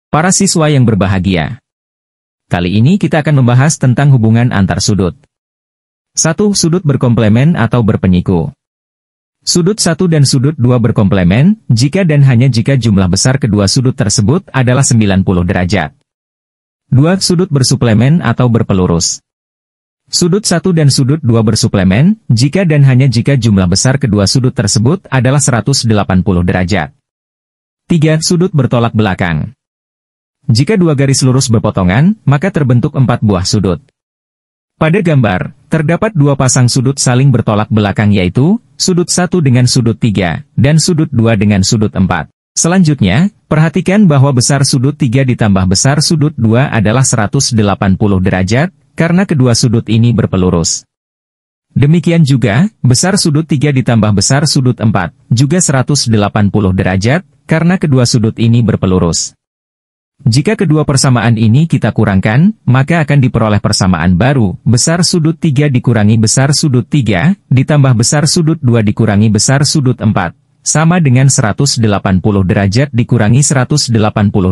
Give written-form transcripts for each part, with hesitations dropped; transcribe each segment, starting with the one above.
Para siswa yang berbahagia. Kali ini kita akan membahas tentang hubungan antar sudut. 1. Sudut berkomplemen atau berpenyiku. Sudut 1 dan sudut 2 berkomplemen, jika dan hanya jika jumlah besar kedua sudut tersebut adalah 90 derajat. 2. Sudut bersuplemen atau berpelurus. Sudut 1 dan sudut 2 bersuplemen, jika dan hanya jika jumlah besar kedua sudut tersebut adalah 180 derajat. 3. Sudut bertolak belakang. Jika dua garis lurus berpotongan, maka terbentuk 4 buah sudut. Pada gambar, terdapat dua pasang sudut saling bertolak belakang yaitu, sudut 1 dengan sudut 3, dan sudut 2 dengan sudut 4. Selanjutnya, perhatikan bahwa besar sudut 3 ditambah besar sudut 2 adalah 180 derajat, karena kedua sudut ini berpelurus. Demikian juga, besar sudut 3 ditambah besar sudut 4, juga 180 derajat, karena kedua sudut ini berpelurus. Jika kedua persamaan ini kita kurangkan, maka akan diperoleh persamaan baru, besar sudut 3 dikurangi besar sudut 3, ditambah besar sudut 2 dikurangi besar sudut 4, sama dengan 180 derajat dikurangi 180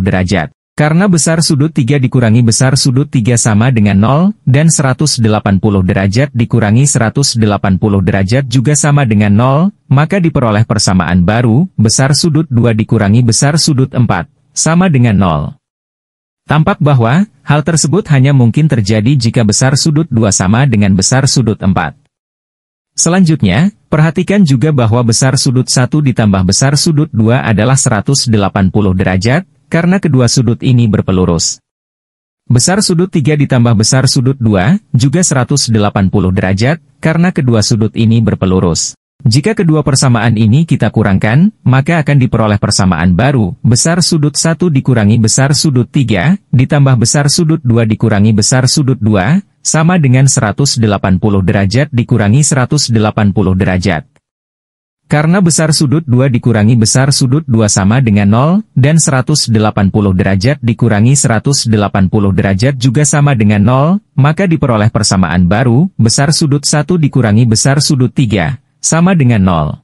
derajat. Karena besar sudut 3 dikurangi besar sudut 3 sama dengan 0, dan 180 derajat dikurangi 180 derajat juga sama dengan 0, maka diperoleh persamaan baru, besar sudut 2 dikurangi besar sudut 4, sama dengan 0. Tampak bahwa, hal tersebut hanya mungkin terjadi jika besar sudut 2 sama dengan besar sudut 4. Selanjutnya, perhatikan juga bahwa besar sudut 1 ditambah besar sudut 2 adalah 180 derajat, karena kedua sudut ini berpelurus. Besar sudut 3 ditambah besar sudut 2, juga 180 derajat, karena kedua sudut ini berpelurus. Jika kedua persamaan ini kita kurangkan, maka akan diperoleh persamaan baru, besar sudut 1 dikurangi besar sudut 3, ditambah besar sudut 2 dikurangi besar sudut 2, sama dengan 180 derajat dikurangi 180 derajat. Karena besar sudut 2 dikurangi besar sudut 2 sama dengan 0, dan 180 derajat dikurangi 180 derajat juga sama dengan 0, maka diperoleh persamaan baru, besar sudut 1 dikurangi besar sudut 3, sama dengan 0.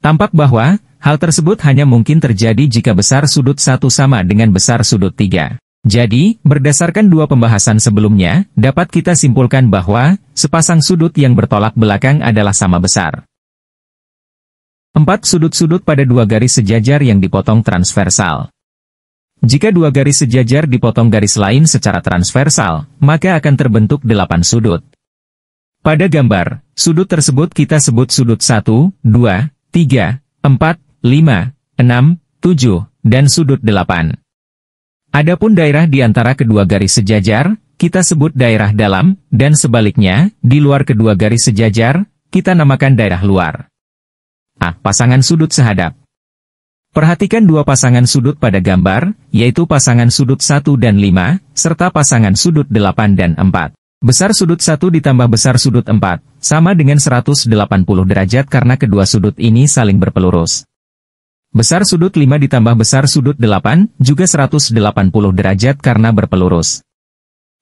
Tampak bahwa, hal tersebut hanya mungkin terjadi jika besar sudut 1 sama dengan besar sudut 3. Jadi, berdasarkan dua pembahasan sebelumnya, dapat kita simpulkan bahwa, sepasang sudut yang bertolak belakang adalah sama besar. 4. Sudut-sudut pada dua garis sejajar yang dipotong transversal. Jika dua garis sejajar dipotong garis lain secara transversal, maka akan terbentuk 8 sudut. Pada gambar, sudut tersebut kita sebut sudut 1, 2, 3, 4, 5, 6, 7, dan sudut 8. Adapun daerah di antara kedua garis sejajar, kita sebut daerah dalam, dan sebaliknya, di luar kedua garis sejajar, kita namakan daerah luar. Pasangan sudut sehadap. Perhatikan dua pasangan sudut pada gambar, yaitu pasangan sudut 1 dan 5, serta pasangan sudut 8 dan 4. Besar sudut 1 ditambah besar sudut 4, sama dengan 180 derajat karena kedua sudut ini saling berpelurus. Besar sudut 5 ditambah besar sudut 8, juga 180 derajat karena berpelurus.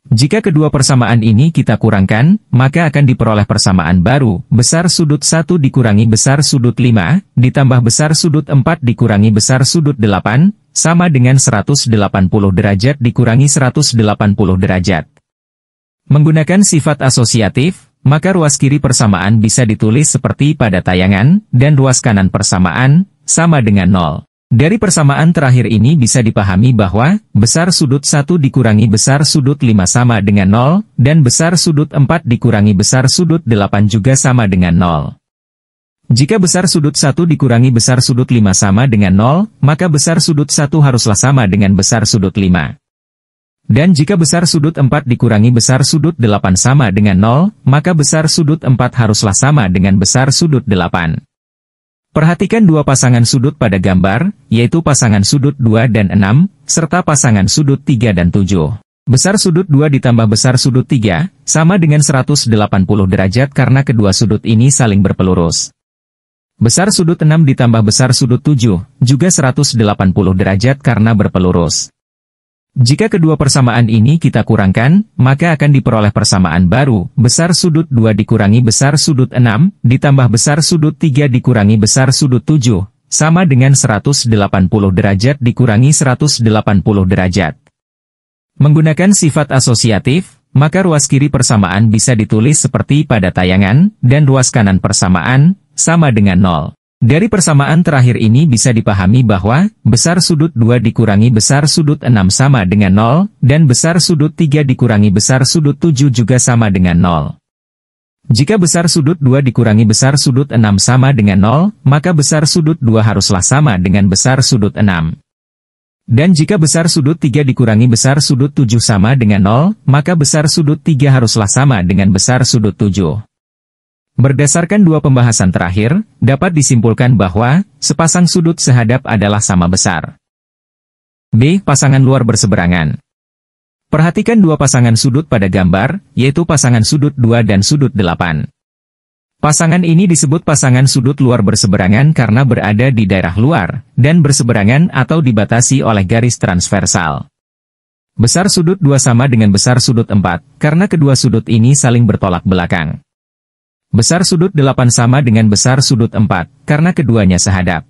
Jika kedua persamaan ini kita kurangkan, maka akan diperoleh persamaan baru, besar sudut 1 dikurangi besar sudut 5, ditambah besar sudut 4 dikurangi besar sudut 8, sama dengan 180 derajat dikurangi 180 derajat. Menggunakan sifat asosiatif, maka ruas kiri persamaan bisa ditulis seperti pada tayangan, dan ruas kanan persamaan, sama dengan 0. Dari persamaan terakhir ini bisa dipahami bahwa, besar sudut 1 dikurangi besar sudut 5 sama dengan 0, dan besar sudut 4 dikurangi besar sudut 8 juga sama dengan 0. Jika besar sudut 1 dikurangi besar sudut 5 sama dengan 0, maka besar sudut 1 haruslah sama dengan besar sudut 5. Dan jika besar sudut 4 dikurangi besar sudut 8 sama dengan 0, maka besar sudut 4 haruslah sama dengan besar sudut 8. Perhatikan dua pasangan sudut pada gambar, yaitu pasangan sudut 2 dan 6, serta pasangan sudut 3 dan 7. Besar sudut 2 ditambah besar sudut 3, sama dengan 180 derajat karena kedua sudut ini saling berpelurus. Besar sudut 6 ditambah besar sudut 7, juga 180 derajat karena berpelurus. Jika kedua persamaan ini kita kurangkan, maka akan diperoleh persamaan baru, besar sudut 2 dikurangi besar sudut 6, ditambah besar sudut 3 dikurangi besar sudut 7, sama dengan 180 derajat dikurangi 180 derajat. Menggunakan sifat asosiatif, maka ruas kiri persamaan bisa ditulis seperti pada tayangan, dan ruas kanan persamaan, sama dengan 0. Dari persamaan terakhir ini bisa dipahami bahwa, besar sudut 2 dikurangi besar sudut 6 sama dengan 0, dan besar sudut 3 dikurangi besar sudut 7 juga sama dengan 0. Jika besar sudut 2 dikurangi besar sudut 6 sama dengan 0, maka besar sudut 2 haruslah sama dengan besar sudut 6. Dan jika besar sudut 3 dikurangi besar sudut 7 sama dengan 0, maka besar sudut 3 haruslah sama dengan besar sudut 7. Berdasarkan dua pembahasan terakhir, dapat disimpulkan bahwa, sepasang sudut sehadap adalah sama besar. B. Pasangan luar berseberangan. Perhatikan dua pasangan sudut pada gambar, yaitu pasangan sudut 2 dan sudut 8. Pasangan ini disebut pasangan sudut luar berseberangan karena berada di daerah luar, dan berseberangan atau dibatasi oleh garis transversal. Besar sudut 2 sama dengan besar sudut 4, karena kedua sudut ini saling bertolak belakang. Besar sudut 8 sama dengan besar sudut 4, karena keduanya sehadap.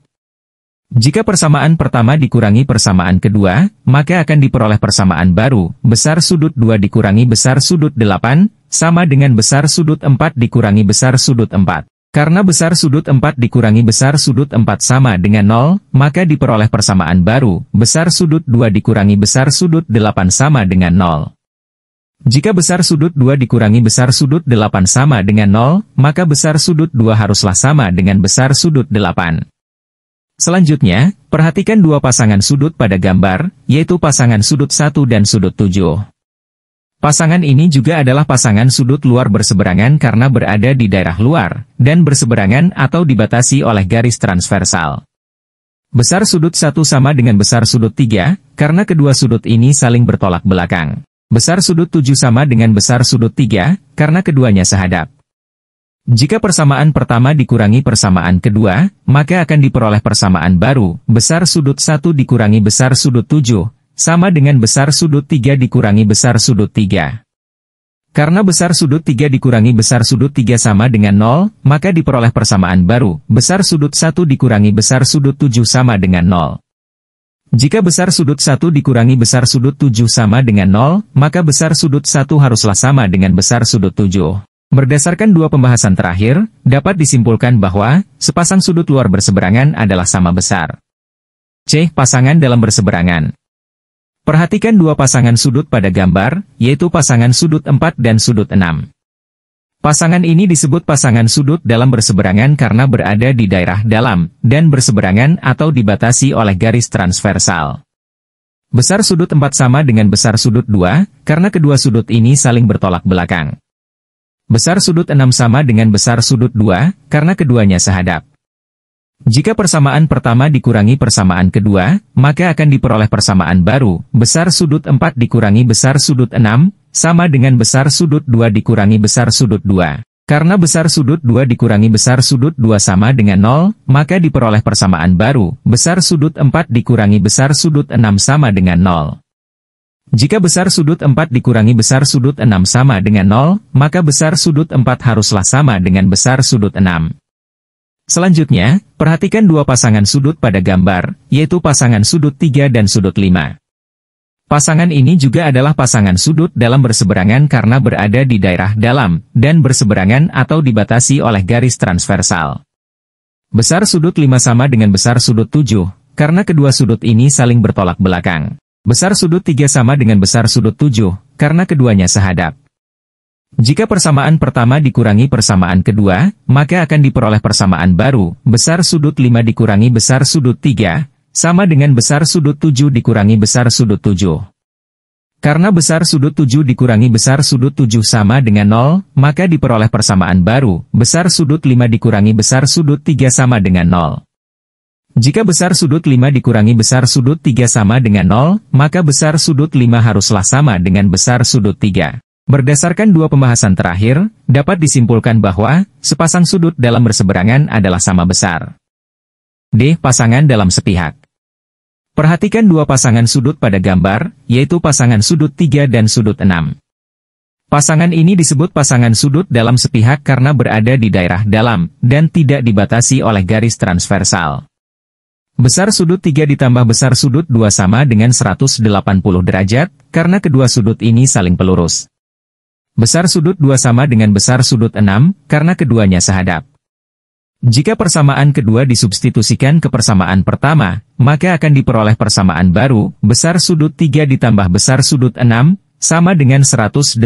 Jika persamaan pertama dikurangi persamaan kedua, maka akan diperoleh persamaan baru, besar sudut 2 dikurangi besar sudut 8, sama dengan besar sudut 4 dikurangi besar sudut 4. Karena besar sudut 4 dikurangi besar sudut 4 sama dengan 0, maka diperoleh persamaan baru, besar sudut 2 dikurangi besar sudut 8 sama dengan 0. Jika besar sudut 2 dikurangi besar sudut 8 sama dengan 0, maka besar sudut 2 haruslah sama dengan besar sudut 8. Selanjutnya, perhatikan dua pasangan sudut pada gambar, yaitu pasangan sudut 1 dan sudut 7. Pasangan ini juga adalah pasangan sudut luar berseberangan karena berada di daerah luar, dan berseberangan atau dibatasi oleh garis transversal. Besar sudut 1 sama dengan besar sudut 3, karena kedua sudut ini saling bertolak belakang. Besar sudut 7 sama dengan besar sudut 3, karena keduanya sehadap. Jika persamaan pertama dikurangi persamaan kedua, maka akan diperoleh persamaan baru, besar sudut 1 dikurangi besar sudut 7, sama dengan besar sudut 3 dikurangi besar sudut 3. Karena besar sudut 3 dikurangi besar sudut 3 sama dengan 0, maka diperoleh persamaan baru, besar sudut 1 dikurangi besar sudut 7 sama dengan 0. Jika besar sudut 1 dikurangi besar sudut 7 sama dengan 0, maka besar sudut 1 haruslah sama dengan besar sudut 7. Berdasarkan dua pembahasan terakhir, dapat disimpulkan bahwa, sepasang sudut luar berseberangan adalah sama besar. C. Pasangan dalam berseberangan. Perhatikan dua pasangan sudut pada gambar, yaitu pasangan sudut 4 dan sudut 6. Pasangan ini disebut pasangan sudut dalam berseberangan karena berada di daerah dalam, dan berseberangan atau dibatasi oleh garis transversal. Besar sudut 4 sama dengan besar sudut 2, karena kedua sudut ini saling bertolak belakang. Besar sudut 6 sama dengan besar sudut 2, karena keduanya sehadap. Jika persamaan pertama dikurangi persamaan kedua, maka akan diperoleh persamaan baru, besar sudut 4 dikurangi besar sudut 6, sama dengan besar sudut 2 dikurangi besar sudut 2. Karena besar sudut 2 dikurangi besar sudut 2 sama dengan 0, maka diperoleh persamaan baru, besar sudut 4 dikurangi besar sudut 6 sama dengan 0. Jika besar sudut 4 dikurangi besar sudut 6 sama dengan 0, maka besar sudut 4 haruslah sama dengan besar sudut 6. Selanjutnya, perhatikan dua pasangan sudut pada gambar, yaitu pasangan sudut 3 dan sudut 5. Pasangan ini juga adalah pasangan sudut dalam berseberangan karena berada di daerah dalam, dan berseberangan atau dibatasi oleh garis transversal. Besar sudut 5 sama dengan besar sudut 7, karena kedua sudut ini saling bertolak belakang. Besar sudut 3 sama dengan besar sudut 7, karena keduanya sehadap. Jika persamaan pertama dikurangi persamaan kedua, maka akan diperoleh persamaan baru, besar sudut 5 dikurangi besar sudut 3, sama dengan besar sudut 7 dikurangi besar sudut 7. Karena besar sudut 7 dikurangi besar sudut 7 sama dengan 0, maka diperoleh persamaan baru, besar sudut 5 dikurangi besar sudut 3 sama dengan 0. Jika besar sudut 5 dikurangi besar sudut 3 sama dengan 0, maka besar sudut 5 haruslah sama dengan besar sudut 3. Berdasarkan dua pembahasan terakhir, dapat disimpulkan bahwa, sepasang sudut dalam berseberangan adalah sama besar. D. Pasangan dalam sepihak. Perhatikan dua pasangan sudut pada gambar, yaitu pasangan sudut 3 dan sudut 6. Pasangan ini disebut pasangan sudut dalam sepihak karena berada di daerah dalam, dan tidak dibatasi oleh garis transversal. Besar sudut 3 ditambah besar sudut 2 sama dengan 180 derajat, karena kedua sudut ini saling pelurus. Besar sudut 2 sama dengan besar sudut 6, karena keduanya sehadap. Jika persamaan kedua disubstitusikan ke persamaan pertama, maka akan diperoleh persamaan baru, besar sudut 3 ditambah besar sudut 6, sama dengan 180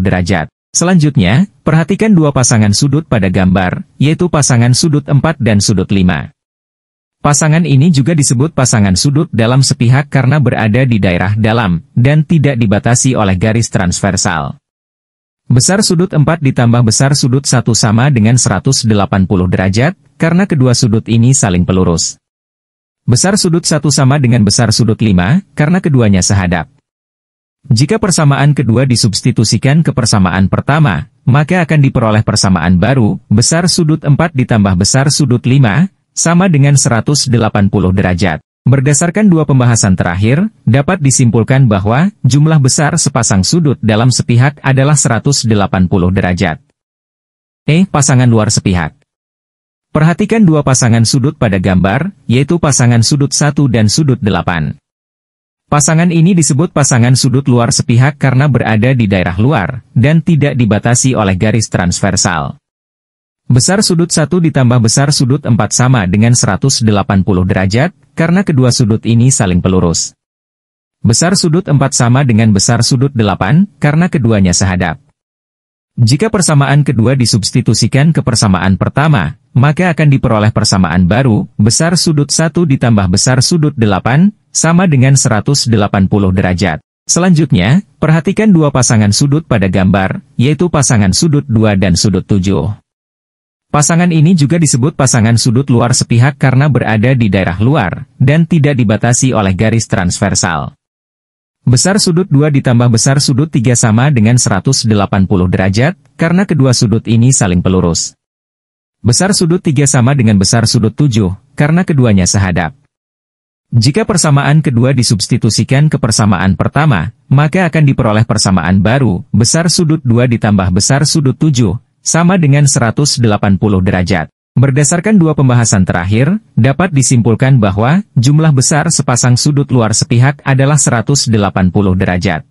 derajat. Selanjutnya, perhatikan dua pasangan sudut pada gambar, yaitu pasangan sudut 4 dan sudut 5. Pasangan ini juga disebut pasangan sudut dalam sepihak karena berada di daerah dalam, dan tidak dibatasi oleh garis transversal. Besar sudut 4 ditambah besar sudut 1 sama dengan 180 derajat, karena kedua sudut ini saling pelurus. Besar sudut 1 sama dengan besar sudut 5, karena keduanya sehadap. Jika persamaan kedua disubstitusikan ke persamaan pertama, maka akan diperoleh persamaan baru, besar sudut 4 ditambah besar sudut 5, sama dengan 180 derajat. Berdasarkan dua pembahasan terakhir, dapat disimpulkan bahwa jumlah besar sepasang sudut dalam sepihak adalah 180 derajat. Pasangan luar sepihak. Perhatikan dua pasangan sudut pada gambar, yaitu pasangan sudut 1 dan sudut 8. Pasangan ini disebut pasangan sudut luar sepihak karena berada di daerah luar, dan tidak dibatasi oleh garis transversal. Besar sudut 1 ditambah besar sudut 4 sama dengan 180 derajat, karena kedua sudut ini saling pelurus. Besar sudut 4 sama dengan besar sudut 8, karena keduanya sehadap. Jika persamaan kedua disubstitusikan ke persamaan pertama, maka akan diperoleh persamaan baru, besar sudut 1 ditambah besar sudut 8, sama dengan 180 derajat. Selanjutnya, perhatikan dua pasangan sudut pada gambar, yaitu pasangan sudut 2 dan sudut 7. Pasangan ini juga disebut pasangan sudut luar sepihak karena berada di daerah luar, dan tidak dibatasi oleh garis transversal. Besar sudut 2 ditambah besar sudut 3 sama dengan 180 derajat, karena kedua sudut ini saling pelurus. Besar sudut 3 sama dengan besar sudut 7, karena keduanya sehadap. Jika persamaan kedua disubstitusikan ke persamaan pertama, maka akan diperoleh persamaan baru, besar sudut 2 ditambah besar sudut 7, sama dengan 180 derajat. Berdasarkan dua pembahasan terakhir, dapat disimpulkan bahwa jumlah besar sepasang sudut luar sepihak adalah 180 derajat.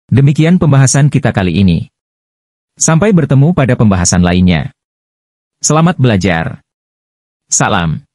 Demikian pembahasan kita kali ini. Sampai bertemu pada pembahasan lainnya. Selamat belajar. Salam.